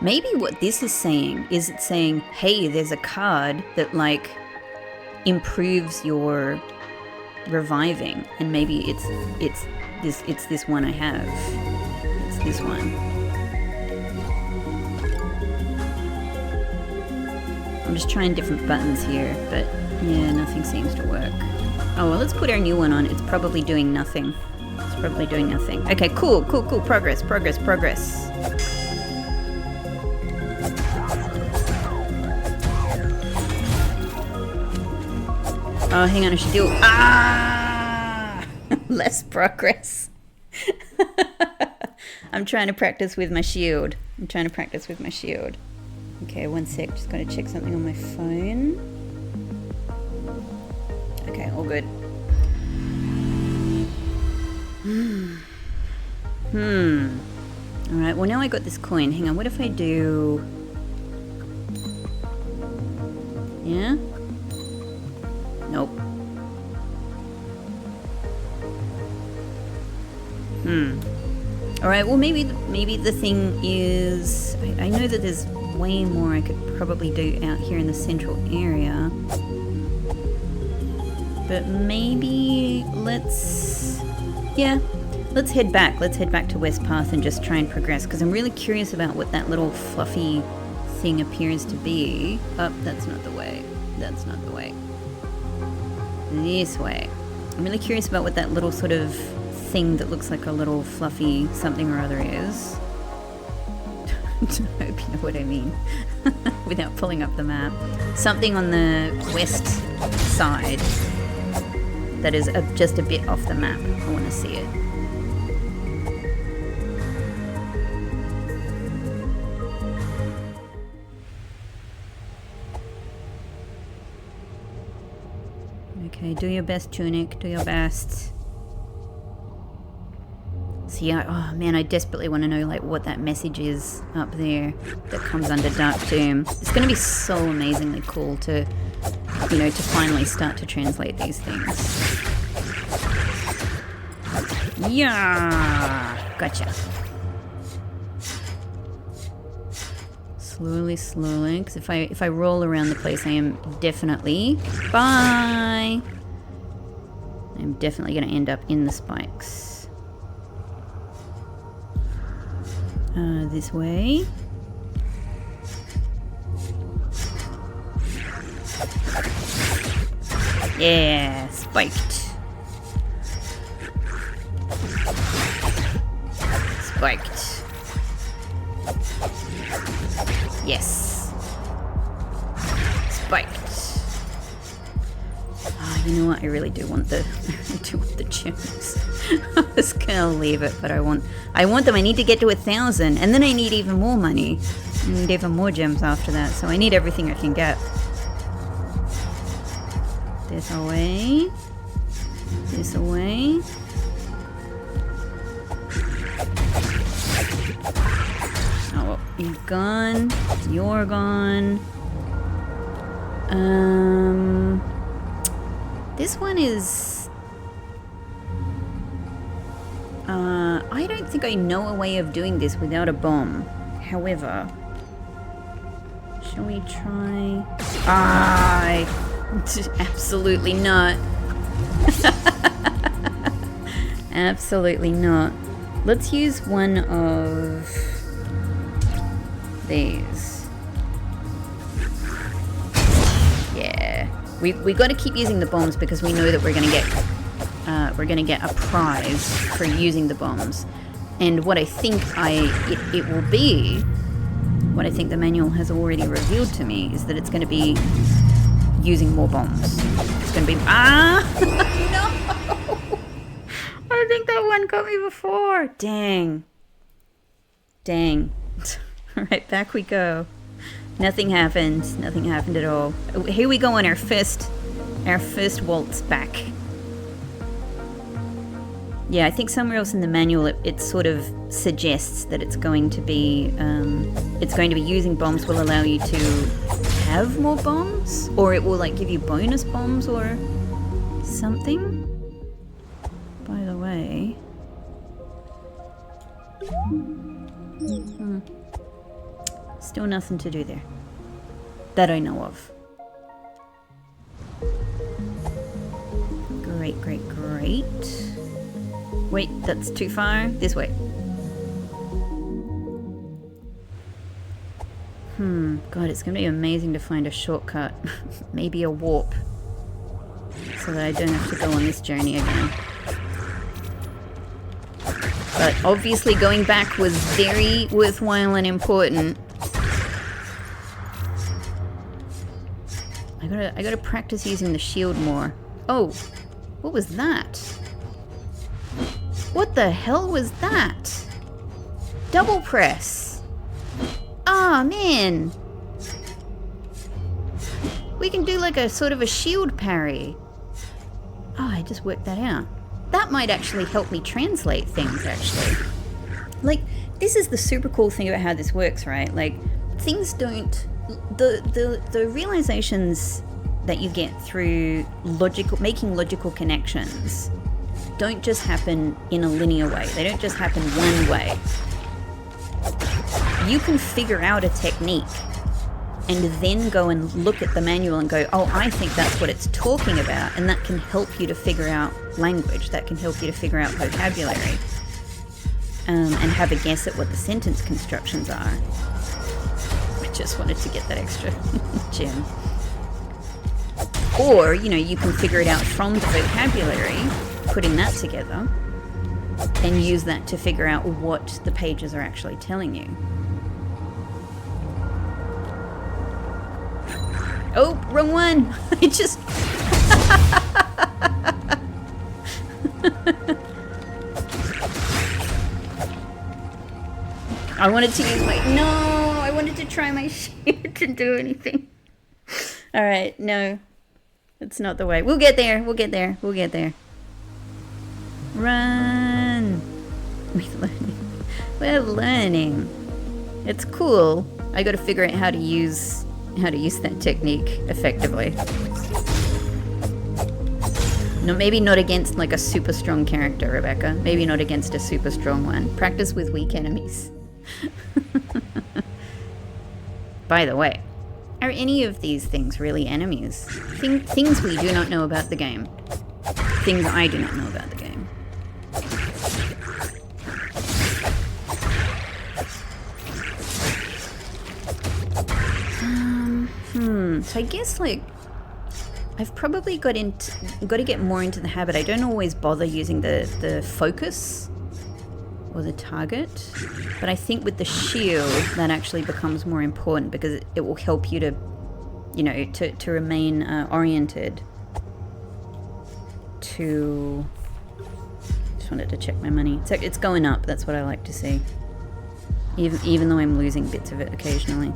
Maybe what this is saying is it's saying, hey, there's a card that like improves your reviving, and maybe it's this one I have. It's this one. I'm just trying different buttons here, but yeah, nothing seems to work. Oh well, let's put our new one on. It's probably doing nothing. It's probably doing nothing. Okay, cool. Progress. Oh, hang on, I should do... Ah! Less progress. I'm trying to practice with my shield. Okay, one sec. Just gotta check something on my phone. Okay, all good. Alright, well now I got this coin. Hang on, what if I do... Yeah? Nope. Alright, well maybe the thing is... I know that there's way more I could probably do out here in the central area. But maybe let's... Yeah, let's head back. Let's head back to West Path and just try and progress, because I'm really curious about what that little fluffy thing appears to be. Oh, that's not the way. That's not the way. This way. I'm really curious about what that little sort of thing that looks like a little fluffy something or other is. I hope you know what I mean. Without pulling up the map. Something on the west side that is just a bit off the map. I want to see it. Okay, do your best, Tunic. Do your best. See, oh man, I desperately want to know like what that message is up there that comes under Dark Doom. It's going to be so amazingly cool to, you know, to finally start to translate these things. Yeah, gotcha. Slowly, because if I roll around the place, I am definitely... Bye! I'm definitely going to end up in the spikes. This way. Yeah, spiked. Spiked. Yes. Spiked. Oh, you know what? I really do want the gems. I was gonna leave it, but I want them. I need to get to 1,000, and then I need even more money. I need even more gems after that, so I need everything I can get. This away. This away. Oh, well, you're gone. You're gone. This one is... I don't think I know a way of doing this without a bomb. However... Shall we try... Absolutely not. Absolutely not. Let's use one of these. Yeah. We got to keep using the bombs because we know that we're gonna get a prize for using the bombs. And what I think it will be, what I think the manual has already revealed to me, is that it's going to be using more bombs. It's going to be... Ah! No! I think that one got me before. Dang. Dang. Alright, back we go. Nothing happened. Nothing happened at all. Here we go on our first waltz back. Yeah, I think somewhere else in the manual it sort of suggests that it's going to be using bombs will allow you to have more bombs, or it will like give you bonus bombs or something. By the way, still nothing to do there that I know of. Great, great, great. Wait, that's too far. This way. God, it's gonna be amazing to find a shortcut. Maybe a warp. So that I don't have to go on this journey again. But obviously going back was very worthwhile and important. I gotta practice using the shield more. Oh, what was that? What the hell was that? Double press. Oh man. We can do like a sort of a shield parry. Oh, I just worked that out. That might actually help me translate things, actually. Like, this is the super cool thing about how this works, right? Like, things don't... The realizations that you get through making logical connections don't just happen in a linear way. They don't just happen one way. You can figure out a technique and then go and look at the manual and go, oh, I think that's what it's talking about, and that can help you to figure out language, that can help you to figure out vocabulary, and have a guess at what the sentence constructions are. I just wanted to get that extra gem. Or, you know, you can figure it out from the vocabulary, putting that together, and use that to figure out what the pages are actually telling you. Oh, wrong one! I just... I wanted to use my... No! I wanted to try my shield to do anything. Alright, no. That's not the way. We'll get there, we'll get there, we'll get there. Run! We're learning. We're learning. It's cool. I gotta figure out how to use that technique effectively. No, maybe not against like a super strong character, Rebecca. Maybe not against a super strong one. Practice with weak enemies. By the way, are any of these things really enemies? Things we do not know about the game. Things I do not know about the game. So I guess like I've probably got to get more into the habit. I don't always bother using the focus or the target, but I think with the shield that actually becomes more important because it will help you to, you know, to remain oriented. To just wanted to check my money. It's going up. That's what I like to see. Even though I'm losing bits of it occasionally.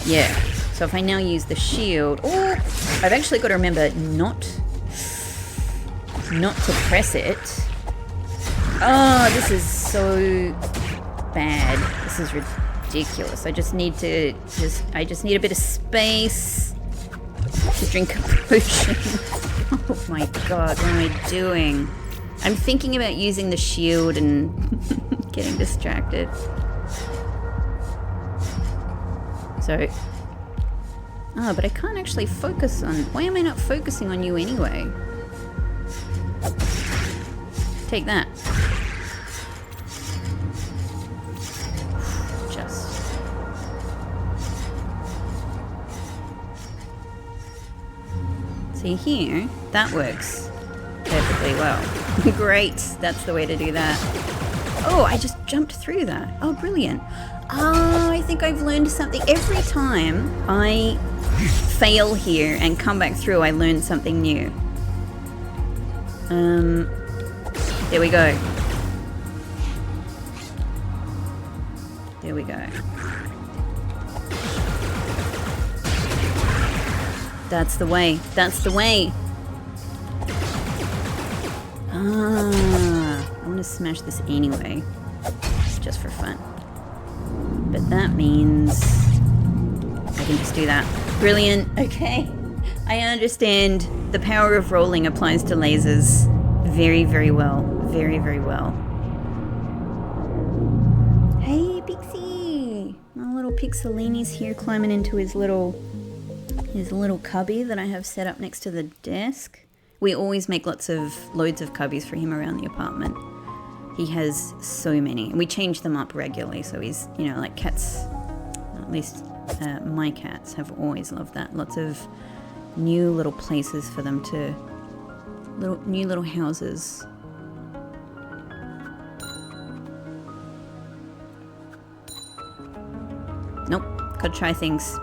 Yeah, so if I now use the shield... Oh! I've actually got to remember not to press it. Oh, this is so bad. This is ridiculous. I just need a bit of space to drink a potion. Oh my god, what am I doing? I'm thinking about using the shield and getting distracted. So, but I can't actually focus on... Why am I not focusing on you anyway? Take that. See here, that works perfectly well. Great, that's the way to do that. Oh, I just jumped through that. Oh, brilliant. Oh, I think I've learned something. Every time I fail here and come back through, I learn something new. There we go. There we go. That's the way. That's the way. Ah, I'm gonna smash this anyway, just for fun. But that means I can just do that. Brilliant. Okay. I understand the power of rolling applies to lasers very, very well. Very, very well. Hey, Pixie! My little Pixelini's here climbing into his little cubby that I have set up next to the desk. We always make loads of cubbies for him around the apartment. He has so many, and we change them up regularly, so he's, you know, like cats, at least my cats have always loved that. Lots of new little places for them to, new little houses. Nope, gotta try things.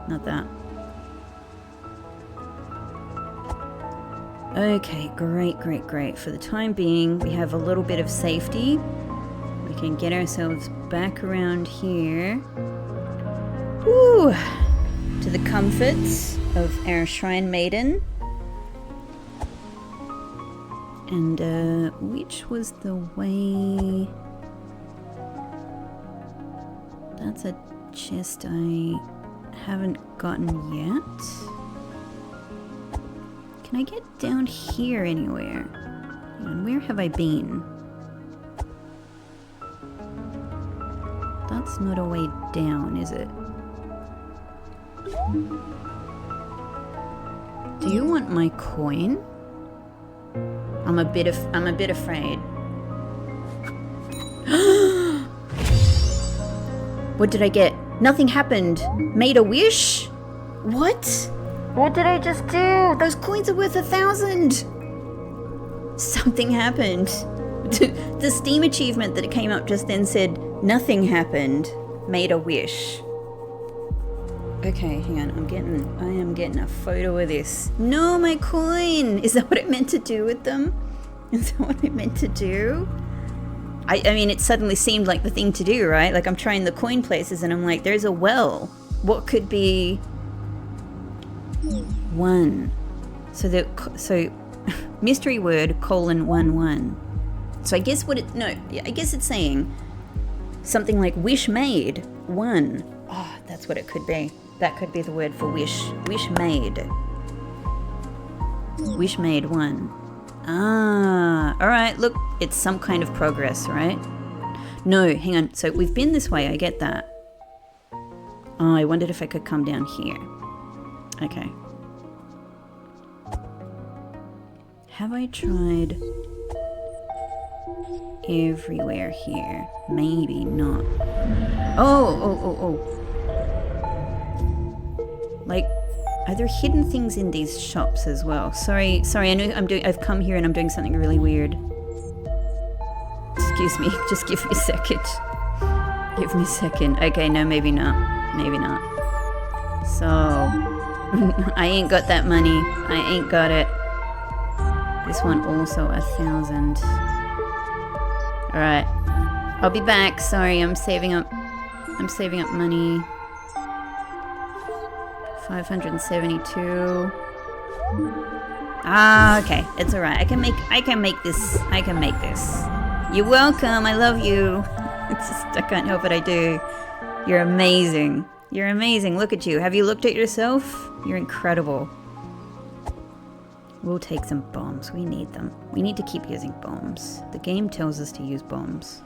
Not that. Okay, great, great, great. For the time being, we have a little bit of safety. We can get ourselves back around here. Woo! To the comforts of our Shrine Maiden. And, which was the way... That's a chest I haven't gotten yet. Can I get down here anywhere? And where have I been? That's not a way down, is it? Do you want my coin? I'm a bit afraid. What did I get? Nothing happened. Made a wish? What? What did I just do? Those coins are worth 1,000. Something happened. The Steam achievement that came up just then said, nothing happened. Made a wish. Okay, hang on. I am getting a photo of this. No, my coin! Is that what it meant to do with them? Is that what it meant to do? I mean, it suddenly seemed like the thing to do, right? Like, I'm trying the coin places and I'm like, there's a well. What could be... 1. So mystery word, :11. So I guess I guess it's saying something like wish made, 1. Oh, that's what it could be. That could be the word for wish. Wish made. Wish made, 1. Ah, alright, look, it's some kind of progress, right? No, hang on, so we've been this way, I get that. Oh, I wondered if I could come down here. Okay. Have I tried everywhere here? Maybe not. Oh. Like, are there hidden things in these shops as well? Sorry, I know I've come here and I'm doing something really weird. Excuse me, just give me a second. Give me a second. Okay, no, maybe not. Maybe not. So, I ain't got that money. I ain't got it. This one also 1,000. Alright. I'll be back. Sorry, I'm saving up money. 572. Ah, okay. It's alright. I can make this. You're welcome. I love you. It's just, I can't help it. I do. You're amazing. You're amazing. Look at you. Have you looked at yourself? You're incredible. We'll take some bombs. We need them. We need to keep using bombs. The game tells us to use bombs.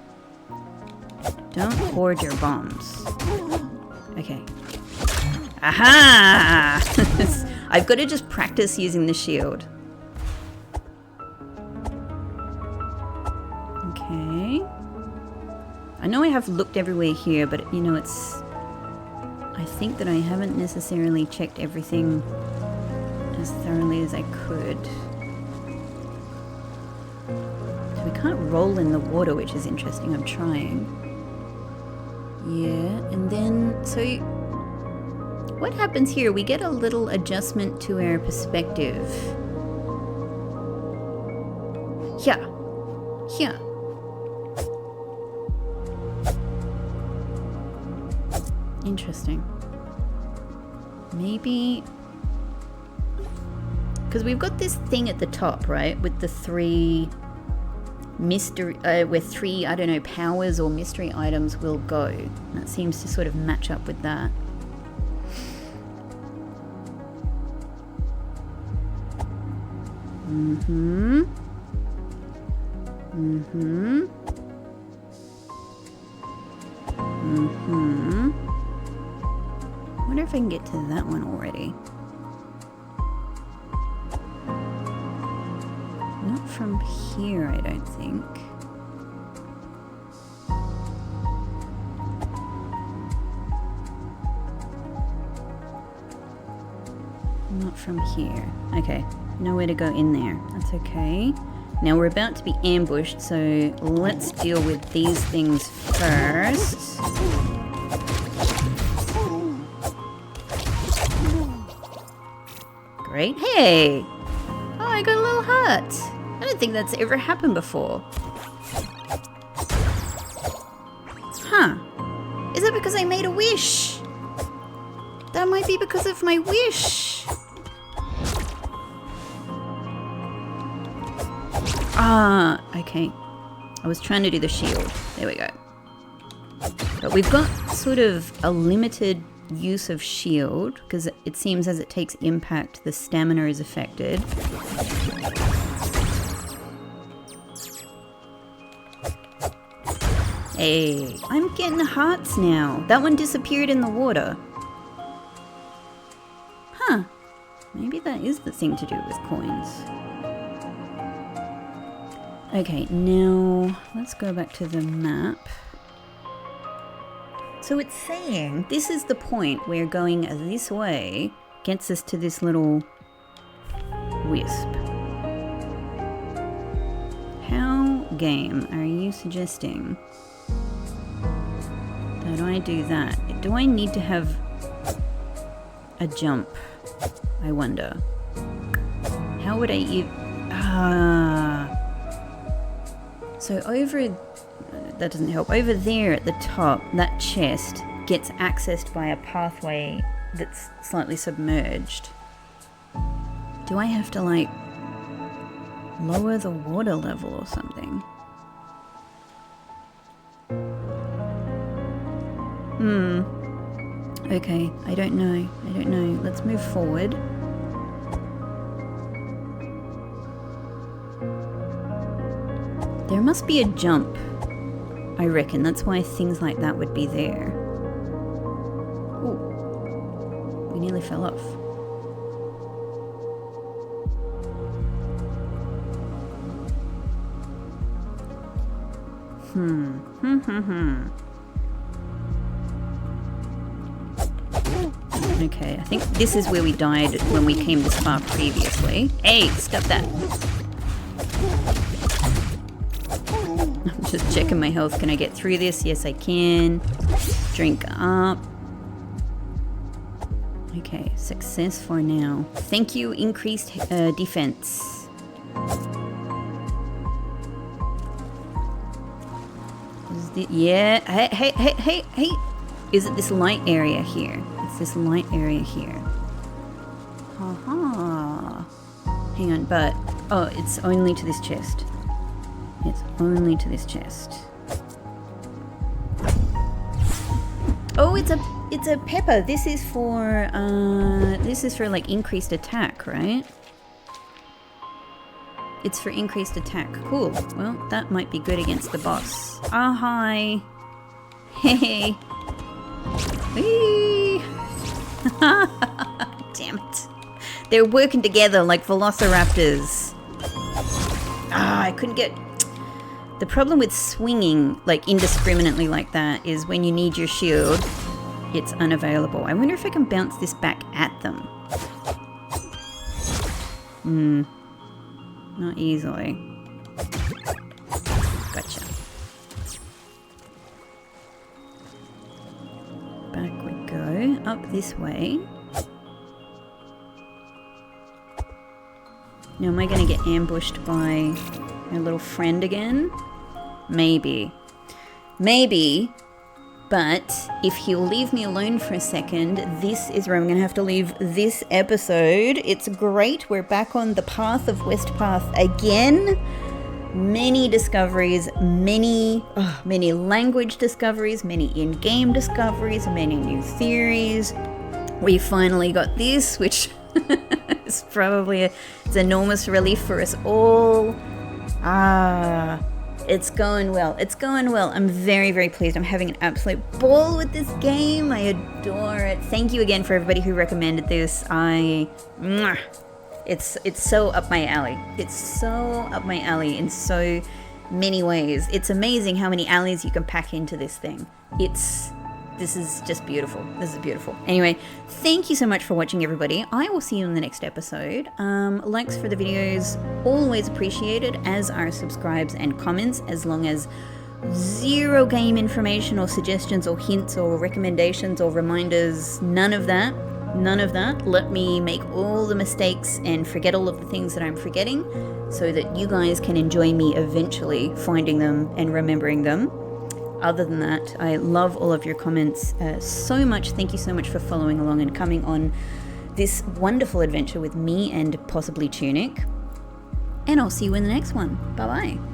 Don't hoard your bombs. Okay. Aha! I've got to just practice using the shield. Okay. I know I have looked everywhere here, but you know, I think that I haven't necessarily checked everything as thoroughly as I could. So we can't roll in the water, which is interesting. I'm trying. Yeah, and then, so what happens here? We get a little adjustment to our perspective. Yeah. Yeah. Interesting. Maybe... because we've got this thing at the top, right? With the three mystery... where three, I don't know, powers or mystery items will go. That seems to sort of match up with that. Mm-hmm. Mm-hmm. Mm-hmm. I wonder if I can get to that one already. Not from here, I don't think. Not from here. Okay, nowhere to go in there. That's okay. Now we're about to be ambushed, so let's deal with these things first. Great. Hey! Oh, I got a little heart. I don't think that's ever happened before. Huh. Is that because I made a wish? That might be because of my wish. Ah, okay. I was trying to do the shield. There we go. But we've got sort of a limited use of shield, because it seems as it takes impact, the stamina is affected. Hey, I'm getting hearts now. That one disappeared in the water. Huh. Maybe that is the thing to do with coins. Okay, now let's go back to the map. So it's saying this is the point where going this way gets us to this little wisp. How, game, are you suggesting that I do that? Do I need to have a jump? I wonder. How would I even... So over... that doesn't help. Over there at the top, that chest gets accessed by a pathway that's slightly submerged. Do I have to, like, lower the water level or something? Okay, I don't know. I don't know. Let's move forward. There must be a jump, I reckon. That's why things like that would be there. Ooh. We nearly fell off. Okay, I think this is where we died when we came this far previously. Hey, stop that. I'm just checking my health. Can I get through this? Yes, I can. Drink up. Okay, success for now. Thank you, increased defense. Yeah, hey. Is it this light area here? It's this light area here. Haha. Hang on, but... oh, it's only to this chest. It's only to this chest. Oh, it's a pepper. This is for like increased attack, right? It's for increased attack. Cool. Well, that might be good against the boss. Ah, hi. Hey. Whee! Damn it. They're working together like velociraptors. Ah, I couldn't get... The problem with swinging like indiscriminately like that is when you need your shield, it's unavailable. I wonder if I can bounce this back at them. Not easily. Gotcha. Back we go. Up this way. Now, am I going to get ambushed by my little friend again? Maybe. Maybe. But if he'll leave me alone for a second, this is where I'm going to have to leave this episode. It's great. We're back on the path of West Path again. Many discoveries, many language discoveries, many in-game discoveries, many new theories. We finally got this, which is probably it's enormous relief for us all. It's going well. It's going well. I'm very, very pleased. I'm having an absolute ball with this game. I adore it. Thank you again for everybody who recommended this. It's so up my alley. It's so up my alley in so many ways. It's amazing how many alleys you can pack into this thing. This is just beautiful. This is beautiful. Anyway, thank you so much for watching, everybody. I will see you in the next episode. Likes for the videos, always appreciated, as are subscribes and comments, as long as zero game information or suggestions or hints or recommendations or reminders, none of that. None of that. Let me make all the mistakes and forget all of the things that I'm forgetting so that you guys can enjoy me eventually finding them and remembering them. Other than that, I love all of your comments so much. Thank you so much for following along and coming on this wonderful adventure with me and possibly Tunic. And I'll see you in the next one. Bye-bye.